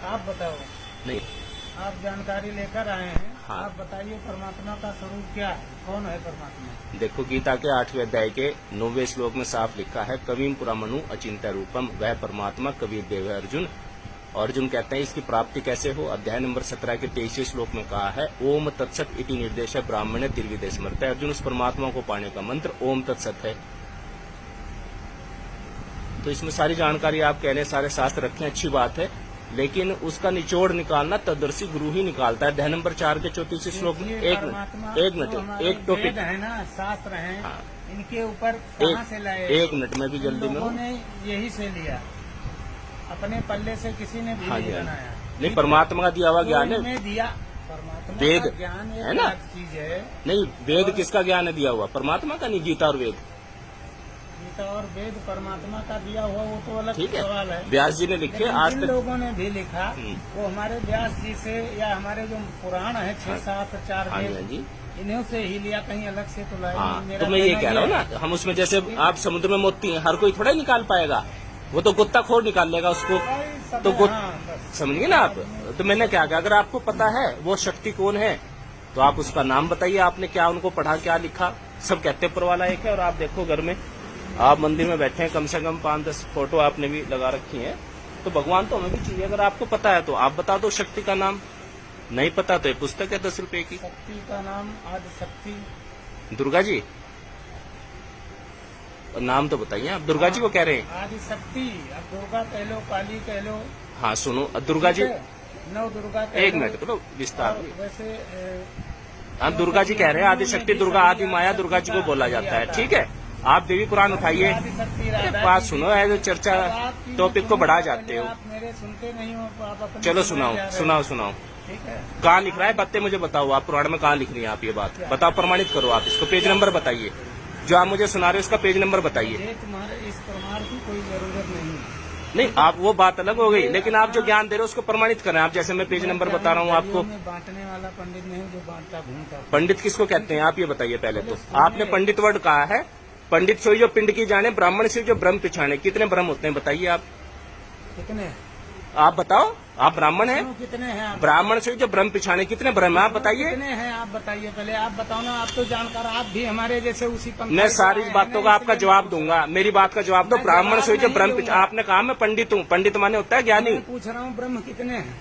आप बताओ। नहीं, आप जानकारी लेकर आए हैं। हाँ। आप बताइए परमात्मा का स्वरूप क्या है, कौन है परमात्मा? देखो गीता के 8वें अध्याय के 9वें श्लोक में साफ लिखा है, कविम पुरामनु अचिंत्य रूपम, वह परमात्मा कबीर देव है अर्जुन। अर्जुन कहते हैं इसकी प्राप्ति कैसे हो। अध्याय नंबर 17 के 23वें श्लोक में कहा है, ओम तत्सत इति निर्देश है ब्राह्मण त्रिविधे समर्थ है। अर्जुन उस परमात्मा को पाने का मंत्र ओम तत्सत है। तो इसमें सारी जानकारी आप कह रहे हैं, सारे शास्त्र रखे हैं, अच्छी बात है, लेकिन उसका निचोड़ निकालना तदर्शी गुरु ही निकालता है। अध्याय नंबर 4 के 34 श्लोक में एक मिनट एक टॉपिक है ना, शास्त्र है। हाँ। इनके ऊपर कहाँ से लाए? एक मिनट में भी जल्दी में उन्होंने यही से लिया, अपने पल्ले से किसी ने भी नहीं बनाया। नहीं, परमात्मा का दिया हुआ ज्ञान है, दिया परमात्मा वेद का ज्ञान है ना, चीज है। नहीं, वेद किसका ज्ञान है दिया हुआ? परमात्मा का। नहीं, गीता और वेद, गीता और वेद परमात्मा का दिया हुआ, वो तो अलग ठीक सवाल है। व्यास जी ने लिखे, आज जिन तक लोगों ने भी लिखा वो हमारे व्यास जी से या हमारे जो पुराण है 6 7 4 वेद, इन्हीं से ही लिया, कहीं अलग से तो लाया। हाँ, तो मैं ये कह रहा हूँ ना, हम उसमें जैसे आप समुद्र में मोती हैं, हर कोई थोड़ा ही निकाल पाएगा, वो तो गोताखोर निकाल लेगा उसको, तो समझिए ना आप। तो मैंने क्या कहा, अगर आपको पता है वो शक्ति कौन है तो आप उसका नाम बताइए, आपने क्या उनको पढ़ा, क्या लिखा। सब कहते ऊपर वाला एक है, और आप देखो घर में आप मंदिर में बैठे हैं, कम से कम 5-10 फोटो आपने भी लगा रखी हैं, तो भगवान तो हमें भी चाहिए। अगर आपको पता है तो आप बता दो शक्ति का नाम, नहीं पता तो ये पुस्तक है 10 रुपए की। शक्ति का नाम आदि शक्ति, दुर्गा जी, नाम तो बताइए आप। दुर्गा जी को कह रहे हैं आदि शक्ति। अब दुर्गा कह लो, काली कह लो। हाँ सुनो, दुर्गा जी, नौ दुर्गा एक मिनट करो विस्तार। वैसे हाँ, दुर्गा जी कह रहे हैं आदि शक्ति, दुर्गा आदि माया, दुर्गा जी को बोला जाता है, ठीक है। आप देवी पुराण उठाइए, बात सुनो, है जो चर्चा टॉपिक को बढ़ा जाते हो। आप मेरे सुनते नहीं हो, आप अपने चलो सुनाओ। ठीक है, कहाँ लिख रहा है बातें मुझे बताओ, आप पुराण में कहाँ लिख रही हैं आप ये बात बताओ, प्रमाणित करो आप इसको, पेज नंबर बताइए, जो आप मुझे सुना रहे हो उसका पेज नंबर बताइए। तुम्हारे इस प्रमाण की कोई जरूरत नहीं। नहीं, आप वो बात अलग हो गई, लेकिन आप जो ज्ञान दे रहे हो उसको प्रमाणित करें। आप जैसे मैं पेज नंबर बता रहा हूँ आपको। बांटने वाला पंडित नहीं, जो बांटता घूमता। पंडित किसको कहते हैं आप ये बताइए पहले तो। आपने पंडित वर्ड कहा है, पंडित सोई जो पिंड की जाने, ब्राह्मण से जो ब्रह्म पिछाने। कितने ब्रह्म होते हैं बताइए आप, कितने? आप बताओ, आप ब्राह्मण हैं, कितने हैं? ब्राह्मण से जो ब्रह्म पिछाने कितने ब्रह्म है आप बताइए। कितने हैं आप बताइए, पहले आप बताओ ना। आप तो जानकार, आप भी हमारे जैसे उसी पंथ। मैं सारी बातों का आपका जवाब दूंगा, मेरी बात का जवाब दो। ब्राह्मण से जो ब्रह्म आपने कहा मैं पंडित हूँ, पंडित माने होता है ज्ञानी। पूछ रहा हूँ ब्रह्म कितने हैं,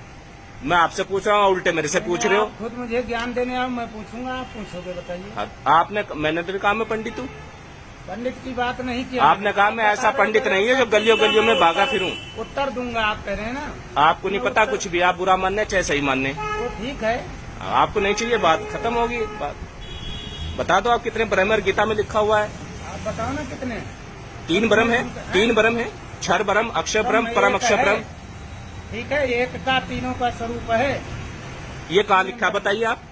मैं आपसे पूछ रहा हूँ, उल्टे मेरे से पूछ रहे हो। खुद मुझे ज्ञान देने आओ, मैं पूछूंगा, आप पूछोगे, बताइए। आपने, मैंने तो कहा मैं पंडित हूँ, पंडित की बात नहीं की। आपने कहा मैं ऐसा पंडित नहीं है जो गलियों गलियों में भागा फिरूं। उत्तर दूंगा, आप कह रहे हैं ना। आपको नहीं पता कुछ भी, आप बुरा मानने चाहे सही मानने, वो ठीक है। आपको नहीं चाहिए, बात खत्म होगी। बात बता दो आप कितने ब्रह्म है, गीता में लिखा हुआ है। आप बताओ ना कितने। 3 ब्रह्म है, 3 ब्रह्म है, क्षर ब्रह्म, अक्षर ब्रह्म, परम अक्षर ब्रह्म। ठीक है, एक का तीनों का स्वरूप है। ये कहाँ लिखा है बताइए आप,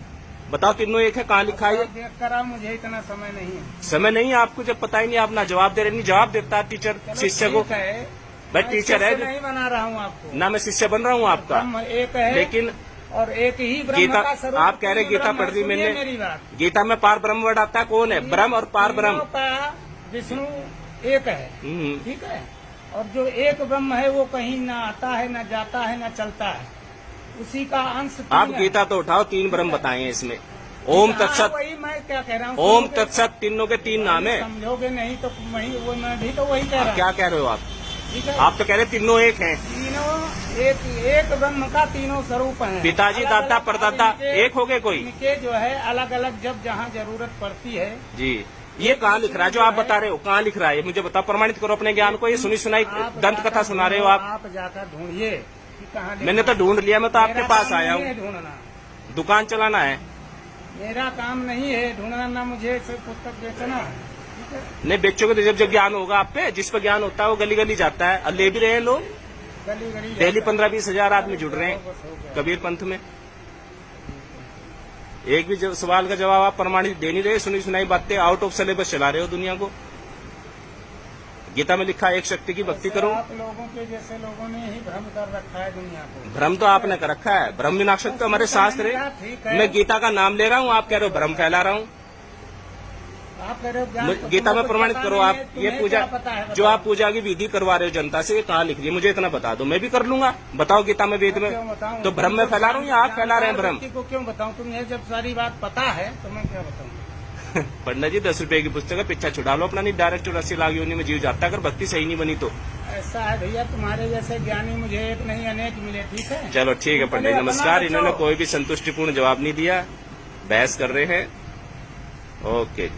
बताओ तीनों एक है, कहाँ लिखा है ये? देख कर आओ, मुझे इतना समय नहीं है। समय नहीं है आपको, जब पता ही नहीं, आप ना जवाब दे रहे, नहीं जवाब देता टीचर शिष्य को। भाई टीचर है, नहीं बना रहा हूँ आपको ना मैं शिष्य बन रहा हूँ आपका, एक है, लेकिन और एक ही ब्रह्म गीता का स्वरूप। आप कह रहे गीता पढ़ दी मैंने, मेरी बात। गीता में पार ब्रह्म वर्ड आता है, कौन है ब्रह्म और पार ब्रह्म? विष्णु एक है, ठीक है, और जो एक ब्रह्म है वो कहीं ना आता है, ना जाता है, ना चलता है, उसी का अंश। आप गीता तो उठाओ, 3 ब्रह्म बताए हैं इसमें। ओम तत्सत, वही मैं क्या कह रहा हूँ, ओम तत्सत, तीनों के 3 नाम है। समझोगे नहीं तो वही, वो मैं भी तो वही कह रहा हूँ। क्या कह रहे हो आप? ठीक है, आप तो कह रहे तीनों एक हैं। तीनों एक ब्रह्म का तीनों स्वरूप हैं। पिताजी दादा परदादा एक हो गए कोई? इनके जो है अलग अलग, जब जहाँ जरूरत पड़ती है। जी, ये कहाँ लिख रहा है जो आप बता रहे हो, कहाँ लिख रहा है मुझे बताओ, प्रमाणित करो अपने ज्ञान को। ये सुनी सुनाई दंत कथा सुना रहे हो आप जाकर ढूंढिए कहाँ। मैंने तो ढूंढ लिया, मैं तो आपके पास आया हूँ। ढूंढना, दुकान चलाना है, मेरा काम नहीं है ढूंढना, ना मुझे पुस्तक बेचना। नहीं बेचोगे तो जब ज्ञान होगा आप पे, जिस पर ज्ञान होता है वो गली गली जाता है, और ले भी रहे हैं लोग। डेली 15-20 हजार आदमी जुड़ रहे हैं कबीर पंथ में। एक भी सवाल का जवाब आप प्रमाणित दे नहीं रहे, सुनी सुनाई बातें आउट ऑफ सिलेबस चला रहे हो दुनिया को। गीता में लिखा है एक शक्ति की भक्ति करो। आप लोगों के जैसे लोगों ने ही भ्रम कर रखा है दुनिया को। भ्रम तो आपने कर रखा है, भ्रम विनाशक तो हमारे शास्त्र है। मैं गीता का नाम ले रहा हूँ, आप कह रहे हो भ्रम फैला रहा हूँ। आप कह रहे हो ज्ञान, तो गीता में तुमको प्रमाणित पता करो नहीं आप है, ये तुम्हें पूजा क्या पता है, जो बताओ। आप पूजा की विधि करवा रहे हो जनता से, ये कहाँ लिख रही है? मुझे इतना बता दो, मैं भी कर लूंगा। बताओ गीता में, वेद में। क्यों बताऊं? तो भ्रम में फैला रहा हूँ या आप फैला रहे हैं भ्रम? व्यक्ति को क्यों बताऊं? तुम्हें जब सारी बात पता है तो मैं क्या बताऊं? पंडित जी 10 रुपए की पुस्तक है, पीछा छुड़ा लो अपना, नहीं डायरेक्ट 80 लाख योनि में जीव जाता, अगर भक्ति सही नहीं बनी तो। ऐसा है भैया, तुम्हारे जैसे ज्ञानी मुझे एक नहीं अनेक मिले, ठीक है? चलो ठीक है पंडित जी, अपना नमस्कार। बचाओ। इन्होंने कोई भी संतुष्टिपूर्ण जवाब नहीं दिया, बहस कर रहे हैं। ओके।